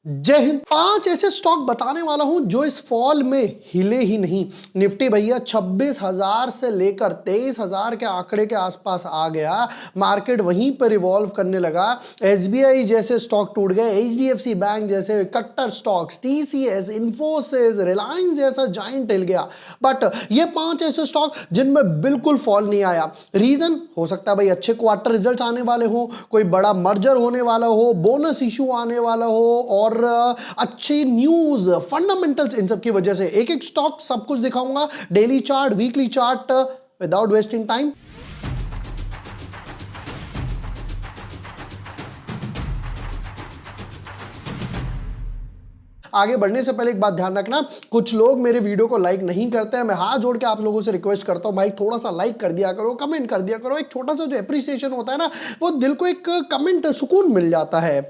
जय हिंद। 5 ऐसे स्टॉक बताने वाला हूं जो इस फॉल में हिले ही नहीं। निफ्टी भैया 26,000 से लेकर 23,000 के आंकड़े के आसपास आ गया। मार्केट वहीं पर रिवॉल्व करने लगा। एसबीआई जैसे स्टॉक टूट गए, एचडीएफसी बैंक जैसे कट्टर स्टॉक्स, टीसीएस, इन्फोसिस, रिलायंस जैसा जायंट हिल गया। बट ये 5 ऐसे स्टॉक जिनमें बिल्कुल फॉल नहीं आया। रीजन हो सकता है भाई अच्छे क्वार्टर रिजल्ट आने वाले हो, कोई बड़ा मर्जर होने वाला हो, बोनस इशू आने वाला हो और अच्छी न्यूज, फंडामेंटल्स, इन सब की वजह से एक एक स्टॉक सब कुछ दिखाऊंगा। Daily chart, weekly chart, without wasting time. आगे बढ़ने से पहले एक बात ध्यान रखना, कुछ लोग मेरे वीडियो को लाइक नहीं करते हैं। मैं हाथ जोड़ के आप लोगों से रिक्वेस्ट करता हूं भाई थोड़ा सा लाइक कर दिया करो, कमेंट कर दिया करो। एक छोटा सा जो एप्रिसिएशन होता है ना, वो दिल को एक कमेंट सुकून मिल जाता है।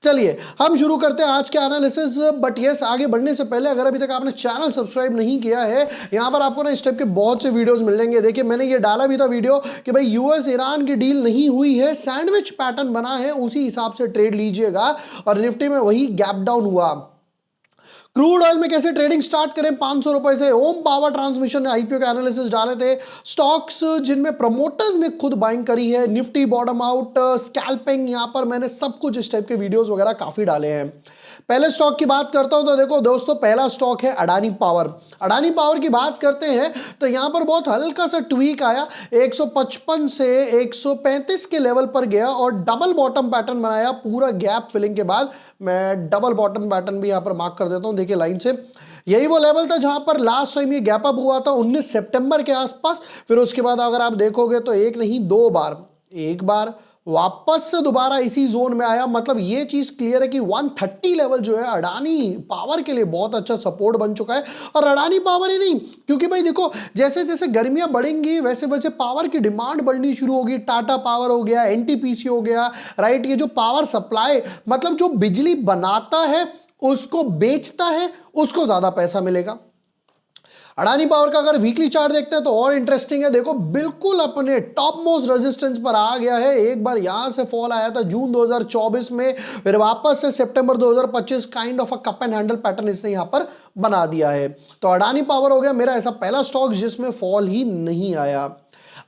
चलिए हम शुरू करते हैं आज के एनालिसिस। बट यस, आगे बढ़ने से पहले अगर अभी तक आपने चैनल सब्सक्राइब नहीं किया है, यहां पर आपको ना इस टाइप के बहुत से वीडियोस मिल जाएंगे। देखिए मैंने ये डाला भी था वीडियो कि भाई यूएस ईरान की डील नहीं हुई है, सैंडविच पैटर्न बना है, उसी हिसाब से ट्रेड लीजिएगा। और निफ्टी में वही गैप डाउन हुआ। क्रूड ऑयल में कैसे ट्रेडिंग स्टार्ट करें 500 रुपए से। ओम पावर ट्रांसमिशन ने आईपीओ के एनालिसिस डाले थे। स्टॉक्स जिनमें प्रमोटर्स ने खुद बाइंग करी है, निफ्टी बॉटम आउट, स्कैल्पिंग, यहां पर मैंने सब कुछ इस टाइप के वीडियोस वगैरह काफी डाले हैं। पहले स्टॉक की बात करता हूं तो देखो दोस्तों, पहला स्टॉक है अडानी पावर। अडानी पावर की बात करते हैं तो यहां पर बहुत हल्का सा ट्वीक आया, 155 से 135 के लेवल पर गया और डबल बॉटम पैटर्न बनाया पूरा गैप फिलिंग के बाद। मैं डबल बॉटम पैटर्न भी यहां पर मार्क कर देता हूं, देखिए लाइन से। यही वो लेवल था जहां पर लास्ट टाइम ये गैप अप हुआ था 19 सितंबर के आसपास। फिर उसके बाद अगर आप देखोगे तो एक नहीं दो बार, एक बार वापस से दोबारा इसी जोन में आया। मतलब ये चीज क्लियर है कि 130 लेवल जो है अडानी पावर के लिए बहुत अच्छा सपोर्ट बन चुका है। और अडानी पावर ही नहीं, क्योंकि भाई देखो जैसे जैसे गर्मियां बढ़ेंगी वैसे वैसे पावर की डिमांड बढ़नी शुरू होगी। टाटा पावर हो गया, एनटीपीसी हो गया, राइट। ये जो पावर सप्लाई, मतलब जो बिजली बनाता है उसको बेचता है, उसको ज्यादा पैसा मिलेगा। अडानी पावर का अगर वीकली चार्ट देखते हैं तो और इंटरेस्टिंग है। देखो बिल्कुल अपने टॉप मोस्ट रेजिस्टेंस पर आ गया है। एक बार यहां से फॉल आया था जून 2024 में, फिर वापस से सितंबर 2025 kind of a cup and handle pattern इसने यहां पर बना दिया है। तो अडानी पावर हो गया मेरा ऐसा पहला स्टॉक जिसमें फॉल ही नहीं आया।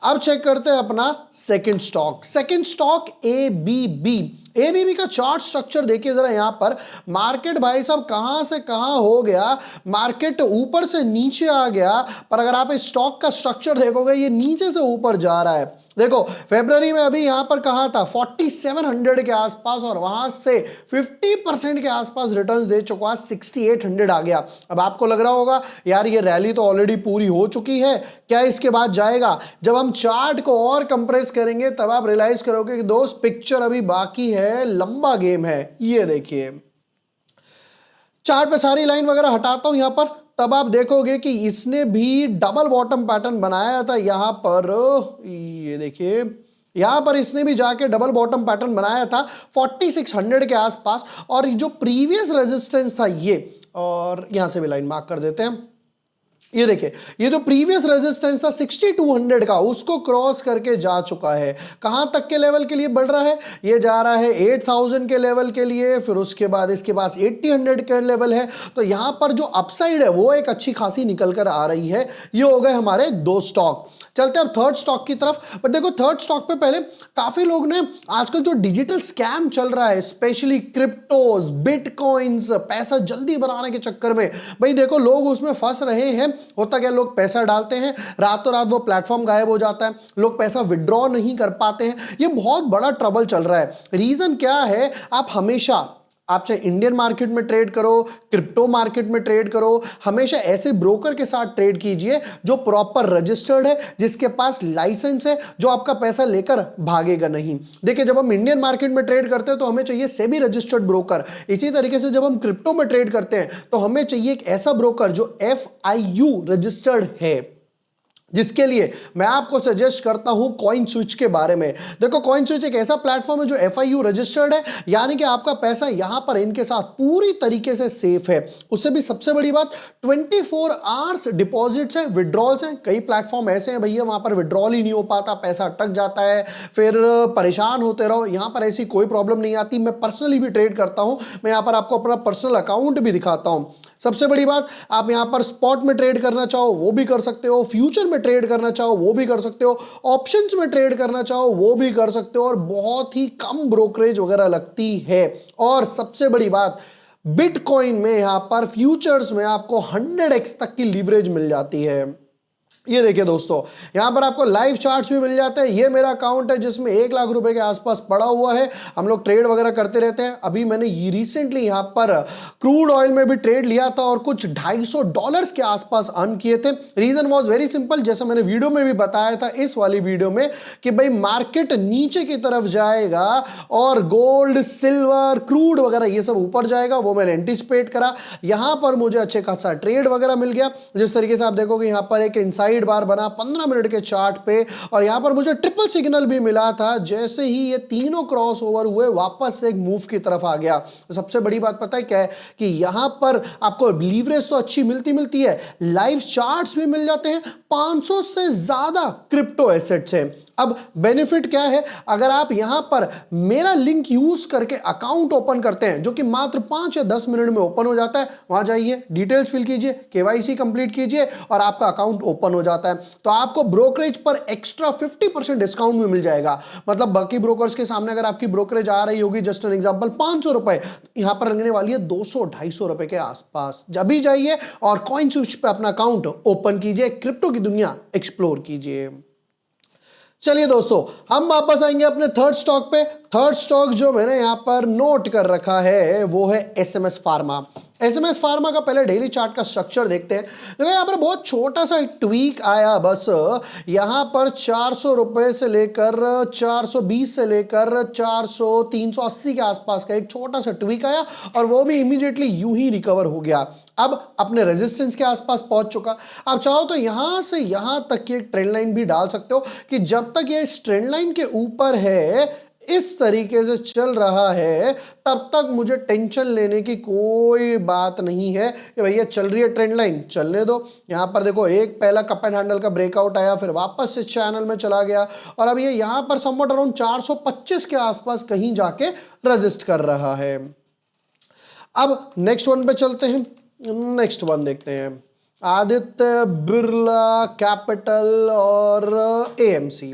अब चेक करते हैं अपना second stock. Second stock ABB. ABB का चार्ट स्ट्रक्चर देखिए जरा। यहां पर मार्केट भाई साहब कहां से कहां हो गया, मार्केट ऊपर से नीचे आ गया। पर अगर आप इस स्टॉक का स्ट्रक्चर देखोगे ये नीचे से ऊपर जा रहा है। देखो फरवरी में अभी यहां पर कहा था 4700 के आसपास और वहां से 50% के आसपास रिटर्न्स दे चुका, 6800 आ गया। अब आपको लग रहा होगा यार ये रैली तो ऑलरेडी पूरी हो चुकी है, क्या इसके बाद जाएगा? जब हम चार्ट को और कंप्रेस करेंगे तब आप रियलाइज करोगे कि दोस्त पिक्चर अभी बाकी है, लंबा गेम है। ये देखिए चार्ट पे सारी लाइन वगैरह हटाता हूं यहां पर, तब आप देखोगे कि इसने भी डबल बॉटम पैटर्न बनाया था यहां पर। ये देखिए यहां पर इसने भी जाके डबल बॉटम पैटर्न बनाया था 4600 के आसपास। और जो प्रीवियस रेजिस्टेंस था ये, और यहां से भी लाइन मार्क कर देते हैं। ये देखिए ये जो प्रीवियस रेजिस्टेंस था 6200 का, उसको क्रॉस करके जा चुका है। कहां तक के लेवल के लिए बढ़ रहा है? ये जा रहा है 8000 के लेवल के लिए। फिर उसके बाद इसके पास 8000 के लेवल है। तो यहां पर जो अपसाइड है वो एक अच्छी खासी निकल कर आ रही है। ये हो गए हमारे दो स्टॉक। चलते हैं अब थर्ड स्टॉक की तरफ। बट देखो थर्ड स्टॉक पे पहले काफी लोग ने आजकल जो डिजिटल स्कैम चल रहा है, स्पेशली क्रिप्टोज, बिटकॉइंस, पैसा जल्दी बनाने के चक्कर में भाई देखो लोग उसमें फंस रहे हैं। होता क्या, लोग पैसा डालते हैं, रातों रात वो प्लेटफॉर्म गायब हो जाता है, लोग पैसा विड्रॉ नहीं कर पाते हैं। ये बहुत बड़ा ट्रबल चल रहा है। रीजन क्या है? आप हमेशा, आप चाहे इंडियन मार्केट में ट्रेड करो, क्रिप्टो मार्केट में ट्रेड करो, हमेशा ऐसे ब्रोकर के साथ ट्रेड कीजिए जो प्रॉपर रजिस्टर्ड है, जिसके पास लाइसेंस है, जो आपका पैसा लेकर भागेगा नहीं। देखिए जब हम इंडियन मार्केट में ट्रेड करते हैं तो हमें चाहिए सेबी रजिस्टर्ड ब्रोकर। इसी तरीके से जब हम क्रिप्टो में ट्रेड करते हैं तो हमें चाहिए एक ऐसा ब्रोकर जो FIU रजिस्टर्ड है। जिसके लिए मैं आपको सजेस्ट करता हूं कॉइन स्विच के बारे में। देखो, कॉइन स्विच एक ऐसा प्लेटफॉर्म है जो FIU रजिस्टर्ड है, यानी कि आपका पैसा यहां पर इनके साथ पूरी तरीके से सेफ है। उससे भी सबसे बड़ी बात, 24 आवर्स डिपॉजिट्स हैं, विड्रॉल्स हैं। कई प्लेटफॉर्म ऐसे हैं भैया वहां पर विड्रॉल ही नहीं हो पाता, पैसा अटक जाता है, फिर परेशान होते रहो। यहां पर ऐसी कोई प्रॉब्लम नहीं आती। मैं पर्सनली भी ट्रेड करता हूं, मैं यहां पर आपको अपना पर्सनल अकाउंट भी दिखाता हूं। सबसे बड़ी बात, आप यहां पर स्पॉट में ट्रेड करना चाहो वो भी कर सकते हो, फ्यूचर में ट्रेड करना चाहो वो भी कर सकते हो, ऑप्शंस में ट्रेड करना चाहो वो भी कर सकते हो, और बहुत ही कम ब्रोकरेज वगैरह लगती है। और सबसे बड़ी बात, बिटकॉइन में यहां पर फ्यूचर्स में आपको 100x तक की लीवरेज मिल जाती है। ये देखिए दोस्तों, यहां पर आपको लाइव चार्ट्स भी मिल जाते हैं। ये मेरा अकाउंट है जिसमें 1 लाख रुपए के आसपास पड़ा हुआ है। हम लोग ट्रेड वगैरह करते रहते हैं। अभी मैंने रिसेंटली यहां पर क्रूड ऑयल में भी ट्रेड लिया था और कुछ $250 के आसपास अर्न किए थे। रीजन वॉज वेरी सिंपल, जैसा मैंने वीडियो में भी बताया था इस वाली वीडियो में, कि भाई मार्केट नीचे की तरफ जाएगा और गोल्ड, सिल्वर, क्रूड वगैरह ये सब ऊपर जाएगा, वो मैंने एंटिसिपेट करा। यहां पर मुझे अच्छे खासा ट्रेड वगैरह मिल गया। जिस तरीके से आप देखोगे यहां पर एक इनसाइड बार बना 15 मिनट के चार्ट पे, और यहां पर मुझे ट्रिपल सिग्नल भी मिला था। जैसे ही ये तीनों क्रॉस ओवर हुए, वापस से एक मूव की तरफ आ गया। तो सबसे बड़ी बात पता है क्या है, कि यहां पर आपको लीवरेज तो अच्छी मिलती है, लाइव चार्ट्स भी मिल जाते हैं। 500 से ज्यादा क्रिप्टो एसेट्स हैं। अब बेनिफिट क्या है, अगर आप यहां पर मेरा लिंक यूज करके अकाउंट ओपन करते हैं, जो कि मात्र 5 या 10 मिनट में ओपन हो जाता है, वहां जाइए, डिटेल्स फिल कीजिए, KYC कंप्लीट कीजिए और आपका अकाउंट ओपन हो जाता है। तो आपको ब्रोकरेज पर एक्स्ट्रा 50% डिस्काउंट भी मिल जाएगा। मतलब बाकी ब्रोकर्स के सामने अगर आपकी ब्रोकरेज आ रही होगी, जस्ट एन एग्जांपल 500 रुपए, यहां पर लगने वाली है 200-250 रुपए के आसपास। जब भी जाइए और कॉइन स्विच पे अपना अकाउंट ओपन कीजिए, क्रिप्टो की दुनिया एक्सप्लोर कीजिए। चलिए दोस्तों, हम वापस आएंगे अपने थर्ड स्टॉक पे। थर्ड स्टॉक जो मैंने यहां पर नोट कर रखा है वो है SMS फार्मा। SMS फार्मा का पहले डेली चार्ट का स्ट्रक्चर देखते हैं। देखो यहां पर बहुत छोटा सा एक ट्वीक आया, बस यहां पर 400 रुपए से लेकर 420 से लेकर 400 380 के आसपास का एक छोटा सा ट्वीक आया, और वो भी इमीडिएटली यूं ही रिकवर हो गया। अब अपने रेजिस्टेंस के आसपास पहुंच चुका। आप चाहो तो यहां से यहां तक की एक ट्रेंड लाइन भी डाल सकते हो, कि जब तक ये इस ट्रेंड लाइन के ऊपर है, इस तरीके से चल रहा है, तब तक मुझे टेंशन लेने की कोई बात नहीं है कि भैया चल रही है ट्रेंड लाइन, चलने दो। यहां पर देखो, एक पहला कप एंड हैंडल का ब्रेकआउट आया, फिर वापस से चैनल में चला गया, और अब ये यहां पर समवट अराउंड 425 के आसपास कहीं जाके रेजिस्ट कर रहा है। अब नेक्स्ट वन पे चलते हैं। नेक्स्ट वन देखते हैं, आदित्य बिरला कैपिटल और AMC।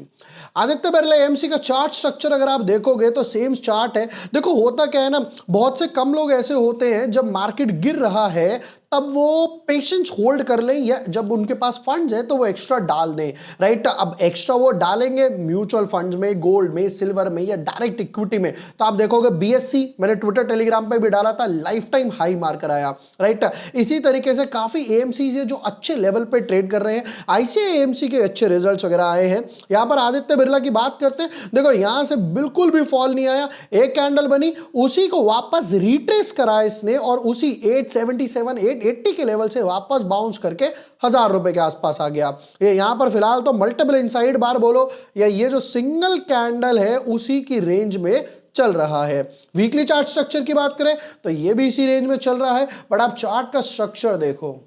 आदित्य बिरला AMC का चार्ट स्ट्रक्चर अगर आप देखोगे तो सेम चार्ट है। देखो होता क्या है ना, बहुत से कम लोग ऐसे होते हैं जब मार्केट गिर रहा है तब वो पेशेंस होल्ड कर लें, या जब उनके पास फंड्स है तो वो एक्स्ट्रा डाल दें, राइट। अब एक्स्ट्रा वो डालेंगे म्यूचुअल फंड्स में, गोल्ड में, सिल्वर में, या डायरेक्ट इक्विटी में। तो आप देखोगे BSC मैंने ट्विटर टेलीग्राम पे भी डाला था, लाइफ टाइम हाई मार कर आया, राइट। इसी तरीके से काफी AMC है जो अच्छे लेवल पे ट्रेड कर रहे हैं। ICICI AMC के अच्छे रिजल्ट्स वगैरह आए हैं। यहां पर आदित्य बिरला की बात करते हैं, देखो यहां से बिल्कुल भी फॉल नहीं आया, एक कैंडल बनी, उसी को वापस रिट्रेस करा इसने, और उसी 877 880 के लेवल से वापस बाउंस करके 1000 रुपए के आसपास आ गया। ये यहां पर फिलहाल तो मल्टीपल इनसाइड बार बोलो, या ये जो सिंगल कैंडल है उसी की रेंज में चल रहा है। वीकली चार्ट स्ट्रक्चर की बात करें तो ये भी इसी रेंज में चल रहा है, बट आप चार्ट का स्ट्रक्चर देखो,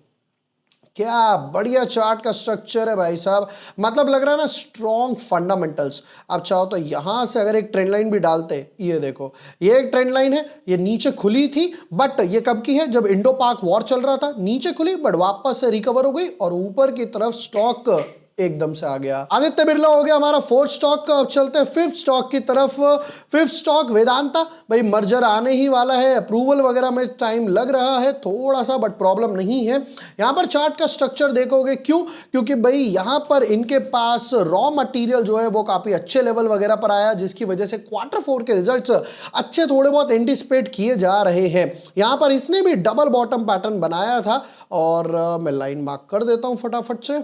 क्या बढ़िया चार्ट का स्ट्रक्चर है भाई साहब। मतलब लग रहा है ना स्ट्रॉन्ग फंडामेंटल्स। आप चाहो तो यहां से अगर एक ट्रेंड लाइन भी डालते, ये देखो, ये एक ट्रेंड लाइन है, ये नीचे खुली थी, बट ये कब की है, जब इंडो पाक वॉर चल रहा था, नीचे खुली बट वापस से रिकवर हो गई और ऊपर की तरफ स्टॉक एकदम से आ गया। आदित्य बिरला हो गया हमारा फोर्थ स्टॉक का। अब चलते हैं फिफ्थ स्टॉक की तरफ। Fifth stock Vedanta. भाई मर्जर आने ही वाला है, अप्रूवल वगैरह में टाइम लग रहा है थोड़ा सा, बट प्रॉब्लम नहीं है। यहां पर चार्ट का स्ट्रक्चर देखोगे, क्यों, क्योंकि भाई यहां पर इनके पास रॉ मटेरियल जो है वो काफी अच्छे लेवल वगैरह पर आया, जिसकी वजह से Q4 के रिजल्ट्स अच्छे थोड़े बहुत एंटिसिपेट किए जा रहे हैं। यहां पर इसने भी डबल बॉटम पैटर्न बनाया था, और मैं लाइन मार्क कर देता हूं फटाफट से।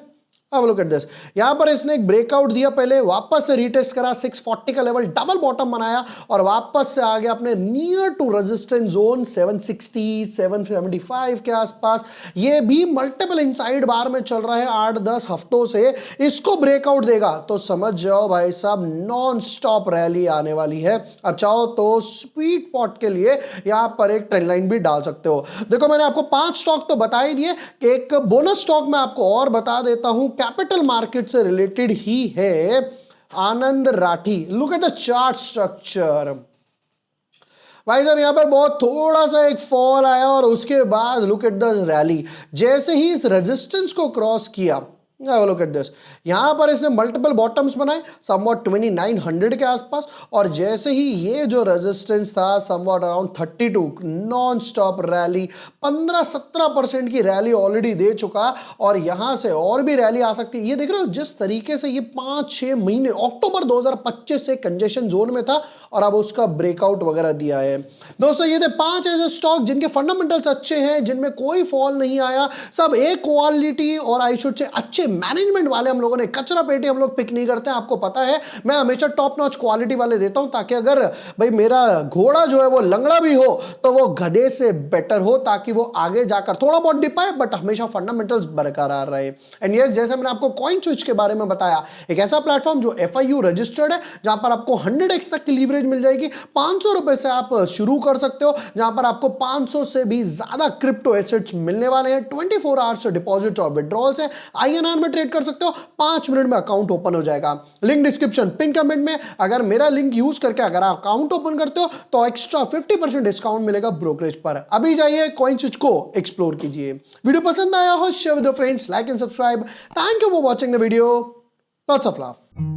अब लुक एट दिस, यहां पर इसने एक ब्रेकआउट दिया, पहले वापस से रीटेस्ट करा, 640 का लेवल डबल बॉटम बनाया और वापस से आ गया अपने नियर टू रेजिस्टेंस जोन 760 775 के आसपास। ये भी मल्टीपल इनसाइड बार में चल रहा है 8-10 हफ्तों से। इसको ब्रेकआउट देगा तो समझ जाओ भाई साहब नॉन स्टॉप रैली आने वाली है। अब चाहो तो स्वीट पॉट के लिए यहां पर एक ट्रेंड लाइन भी डाल सकते हो। देखो मैंने आपको 5 स्टॉक तो बता ही दिए, कि एक बोनस स्टॉक मैं आपको और बता देता हूं, कैपिटल मार्केट से रिलेटेड ही है, Anand Rathi. Look at the chart structure भाई साहब, यहां पर बहुत थोड़ा सा एक फॉल आया और उसके बाद लुक एट द रैली, जैसे ही इस रेजिस्टेंस को क्रॉस किया, लुक एट दिस, यहां पर इसने मल्टीपल बॉटम्स बनाए समवॉट 2900 के आसपास, और जैसे ही ये जो रेजिस्टेंस था somewhat around 32, non stop rally, 15-17% की रैली ऑलरेडी दे चुका, और यहां से और भी रैली आ सकती है। ये देख रहे हो जिस तरीके से ये 5-6 महीने अक्टूबर 2025 से कंजेशन जोन में था और अब उसका ब्रेकआउट वगैरह दिया है। दोस्तों ये थे 5 ऐसे स्टॉक जिनके फंडामेंटल्स अच्छे हैं, जिनमें कोई फॉल नहीं आया, सब एक क्वालिटी और आई शुड से अच्छे मैनेजमेंट वाले हम लोगों ने, कचरा पेटी हम लोग पिक नहीं करते हैं। आपको पता है मैं हमेशा टॉप नॉच क्वालिटी वाले देता हूं, ताकि अगर भाई मेरा घोड़ा जो है वो लंगड़ा भी हो तो वो गधे से बेटर हो, ताकि वो आगे जाकर थोड़ा बहुत डिप आए बट हमेशा फंडामेंटल्स बरकरार रहे। एंड यस, जैसे मैंने आपको कॉइन स्विच के बारे में बताया, एक ऐसा प्लेटफॉर्म जो FIU रजिस्टर्ड है, जहां पर आपको 100x तक की लीवरेज मिल जाएगी। 500 रुपए से आप शुरू कर सकते हो, जहां पर आपको 500 से भी ज्यादा क्रिप्टो एसेट्स मिलने वाले हैं। 24 आवर्स डिपॉजिट और विड्रॉल्स है, INR में ट्रेड कर सकते हो, 5 मिनट में अकाउंट ओपन हो जाएगा। लिंक डिस्क्रिप्शन पिन कमेंट में, अगर मेरा लिंक यूज करके अगर आप अकाउंट ओपन करते हो तो एक्स्ट्रा 50% डिस्काउंट मिलेगा ब्रोकरेज पर। अभी जाइए कॉइन स्विच को एक्सप्लोर कीजिए। वीडियो पसंद आया हो share with your friends, like and subscribe. Thank you for watching the video, lots of love.